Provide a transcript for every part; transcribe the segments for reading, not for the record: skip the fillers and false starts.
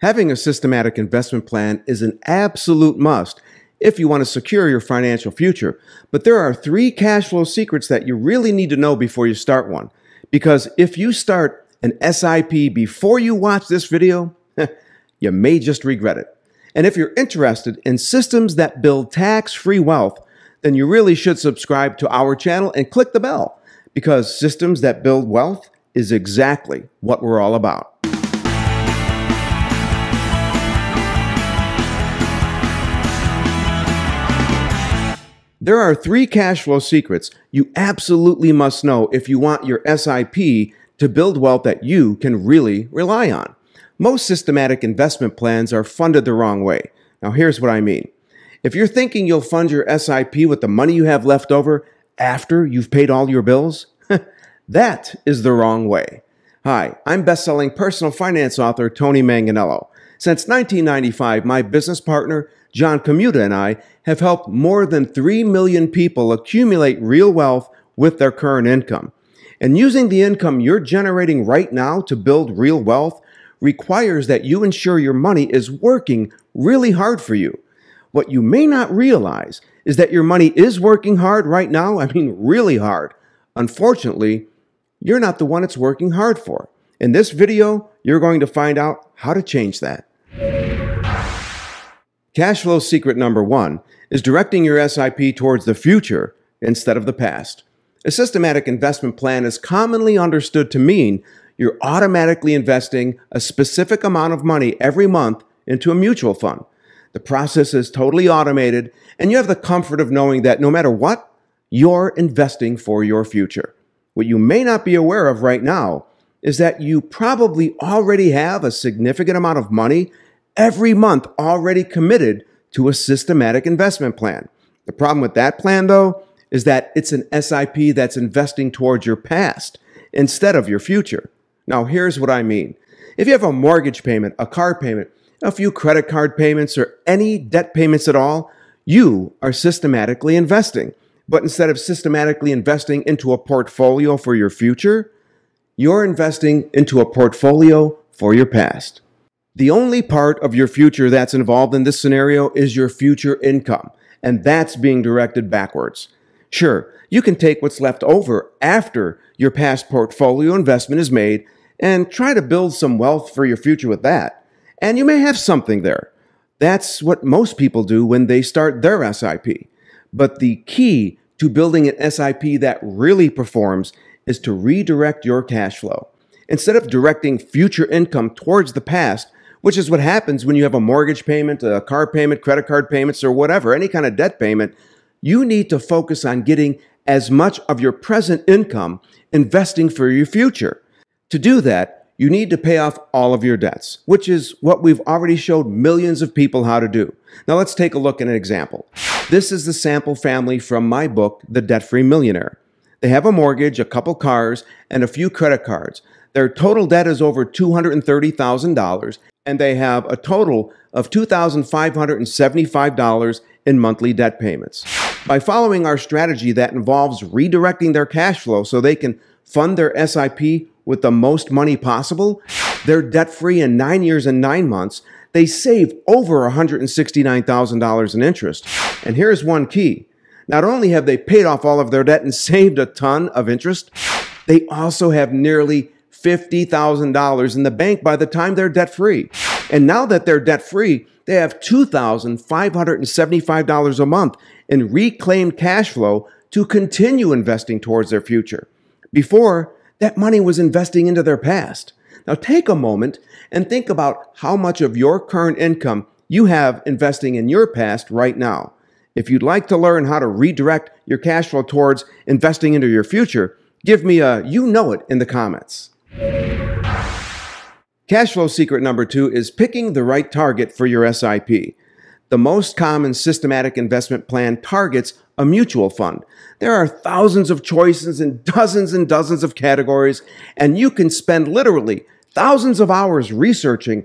Having a systematic investment plan is an absolute must if you want to secure your financial future. But there are 3 cash flow secrets that you really need to know before you start one. Because if you start an SIP before you watch this video, you may just regret it. And if you're interested in systems that build tax-free wealth, then you really should subscribe to our channel and click the bell, because systems that build wealth is exactly what we're all about. There are 3 cash flow secrets you absolutely must know if you want your SIP to build wealth that you can really rely on. Most systematic investment plans are funded the wrong way. Now here's what I mean. If you're thinking you'll fund your SIP with the money you have left over after you've paid all your bills, that is the wrong way. Hi, I'm best-selling personal finance author Tony Manganello. Since 1995, my business partner, John Commuta, and I have helped more than 3 million people accumulate real wealth with their current income. And using the income you're generating right now to build real wealth requires that you ensure your money is working really hard for you. What you may not realize is that your money is working hard right now. I mean, really hard. Unfortunately, you're not the one it's working hard for. In this video, you're going to find out how to change that. Cash flow secret number 1 is directing your SIP towards the future instead of the past. A systematic investment plan is commonly understood to mean you're automatically investing a specific amount of money every month into a mutual fund. The process is totally automated, and you have the comfort of knowing that no matter what, you're investing for your future. What you may not be aware of right now is that you probably already have a significant amount of money every month already committed to a systematic investment plan. The problem with that plan, though, is that it's an SIP that's investing towards your past instead of your future. Now, here's what I mean. If you have a mortgage payment, a car payment, a few credit card payments, or any debt payments at all, you are systematically investing. But instead of systematically investing into a portfolio for your future, you're investing into a portfolio for your past. The only part of your future that's involved in this scenario is your future income, and that's being directed backwards. Sure, you can take what's left over after your past portfolio investment is made and try to build some wealth for your future with that. And you may have something there. That's what most people do when they start their SIP. But the key to building an SIP that really performs is to redirect your cash flow. Instead of directing future income towards the past, which is what happens when you have a mortgage payment, a car payment, credit card payments, or whatever, any kind of debt payment, you need to focus on getting as much of your present income investing for your future. To do that, you need to pay off all of your debts, which is what we've already showed millions of people how to do. Now let's take a look at an example. This is the sample family from my book, The Debt-Free Millionaire. They have a mortgage, a couple cars, and a few credit cards. Their total debt is over $230,000, and they have a total of $2,575 in monthly debt payments. By following our strategy that involves redirecting their cash flow so they can fund their SIP with the most money possible, they're debt-free in 9 years and 9 months. They save over $169,000 in interest. And here's one key. Not only have they paid off all of their debt and saved a ton of interest, they also have nearly $50,000 in the bank by the time they're debt-free. And now that they're debt-free, they have $2,575 a month in reclaimed cash flow to continue investing towards their future. Before, that money was investing into their past. Now take a moment and think about how much of your current income you have investing in your past right now. If you'd like to learn how to redirect your cash flow towards investing into your future, give me a "you know it" in the comments. Cash flow secret number 2 is picking the right target for your SIP. The most common systematic investment plan targets a mutual fund. There are thousands of choices and dozens of categories, and you can spend literally thousands of hours researching,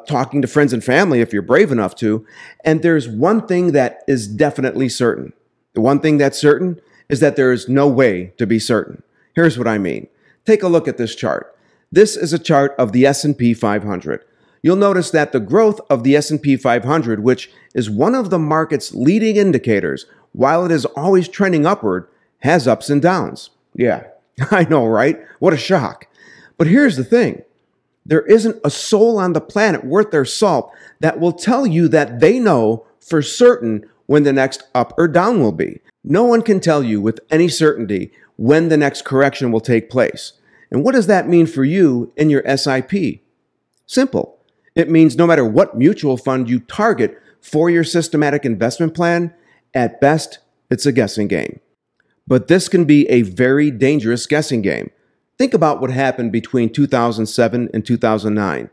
talking to friends and family if you're brave enough to, and there's one thing that is definitely certain. The one thing that's certain is that there is no way to be certain. Here's what I mean. Take a look at this chart. This is a chart of the S&P 500. you'll notice that the growth of the S&P 500, which is one of the market's leading indicators, while it is always trending upward, has ups and downs. Yeah, I know, right? What a shock. But here's the thing. There isn't a soul on the planet worth their salt that will tell you that they know for certain when the next up or down will be. No one can tell you with any certainty when the next correction will take place. And what does that mean for you in your SIP? Simple. It means no matter what mutual fund you target for your systematic investment plan, at best, it's a guessing game. But this can be a very dangerous guessing game. Think about what happened between 2007 and 2009.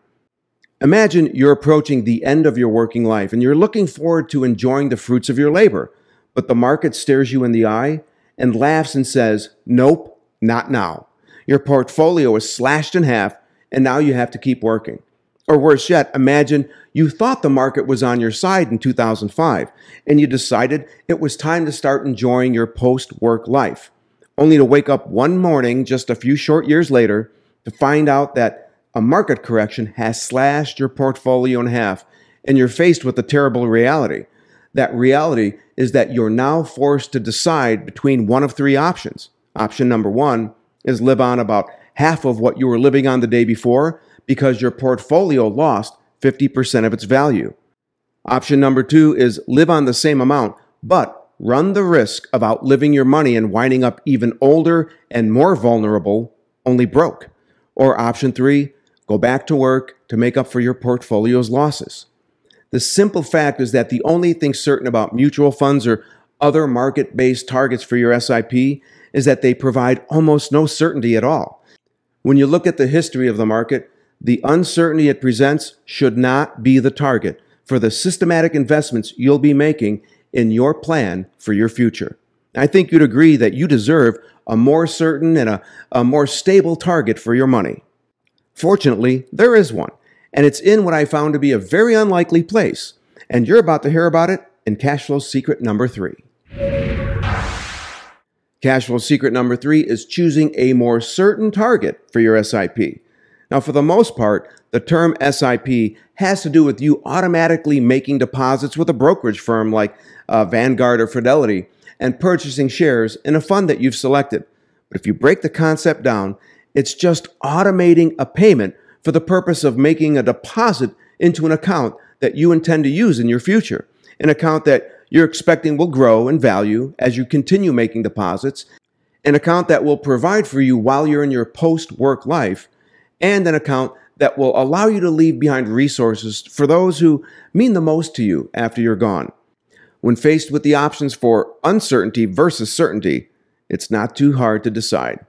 Imagine you're approaching the end of your working life and you're looking forward to enjoying the fruits of your labor, but the market stares you in the eye and laughs and says, nope, not now. Your portfolio is slashed in half and now you have to keep working. Or worse yet, imagine you thought the market was on your side in 2005 and you decided it was time to start enjoying your post-work life, only to wake up one morning just a few short years later to find out that a market correction has slashed your portfolio in half and you're faced with a terrible reality. That reality is that you're now forced to decide between one of three options. Option number one is live on about half of what you were living on the day before because your portfolio lost 50% of its value. Option number two is live on the same amount, but run the risk of outliving your money and winding up even older and more vulnerable, only broke. Or option three, go back to work to make up for your portfolio's losses. The simple fact is that the only thing certain about mutual funds or other market-based targets for your SIP is that they provide almost no certainty at all. When you look at the history of the market, the uncertainty it presents should not be the target for the systematic investments you'll be making in your plan for your future. I think you'd agree that you deserve a more certain and a more stable target for your money. Fortunately, there is one, and it's in what I found to be a very unlikely place, and you're about to hear about it in Cash Flow Secret number 3. Cash Flow Secret number 3 is choosing a more certain target for your SIP. Now, for the most part, the term SIP has to do with you automatically making deposits with a brokerage firm like Vanguard or Fidelity and purchasing shares in a fund that you've selected. But if you break the concept down, it's just automating a payment for the purpose of making a deposit into an account that you intend to use in your future, an account that you're expecting will grow in value as you continue making deposits, an account that will provide for you while you're in your post-work life, and an account that will allow you to leave behind resources for those who mean the most to you after you're gone. When faced with the options for uncertainty versus certainty, it's not too hard to decide.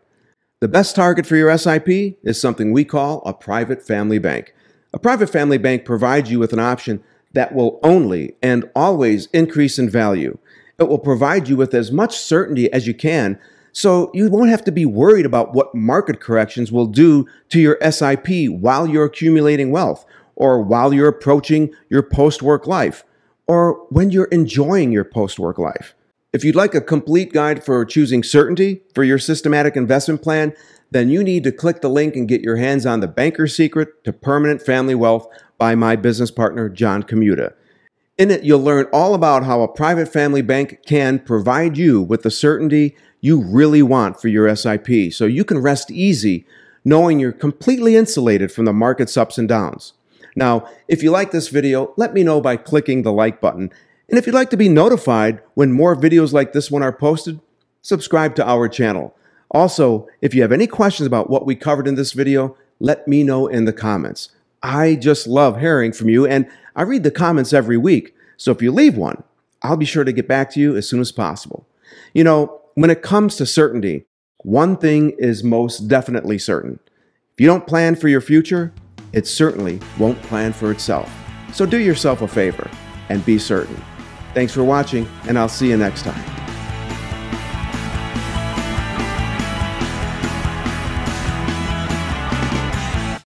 The best target for your SIP is something we call a private family bank. A private family bank provides you with an option that will only and always increase in value. It will provide you with as much certainty as you can, so you won't have to be worried about what market corrections will do to your SIP while you're accumulating wealth, or while you're approaching your post-work life, or when you're enjoying your post-work life. If you'd like a complete guide for choosing certainty for your systematic investment plan, then you need to click the link and get your hands on The Banker's Secret to Permanent Family Wealth by my business partner, John Commuta. In it, you'll learn all about how a private family bank can provide you with the certainty you really want for your SIP, so you can rest easy knowing you're completely insulated from the market's ups and downs. Now, if you like this video, let me know by clicking the like button. And if you'd like to be notified when more videos like this one are posted, subscribe to our channel. Also, if you have any questions about what we covered in this video, let me know in the comments. I just love hearing from you, and I read the comments every week. So if you leave one, I'll be sure to get back to you as soon as possible. You know, when it comes to certainty, one thing is most definitely certain. If you don't plan for your future, it certainly won't plan for itself. So do yourself a favor and be certain. Thanks for watching, and I'll see you next time.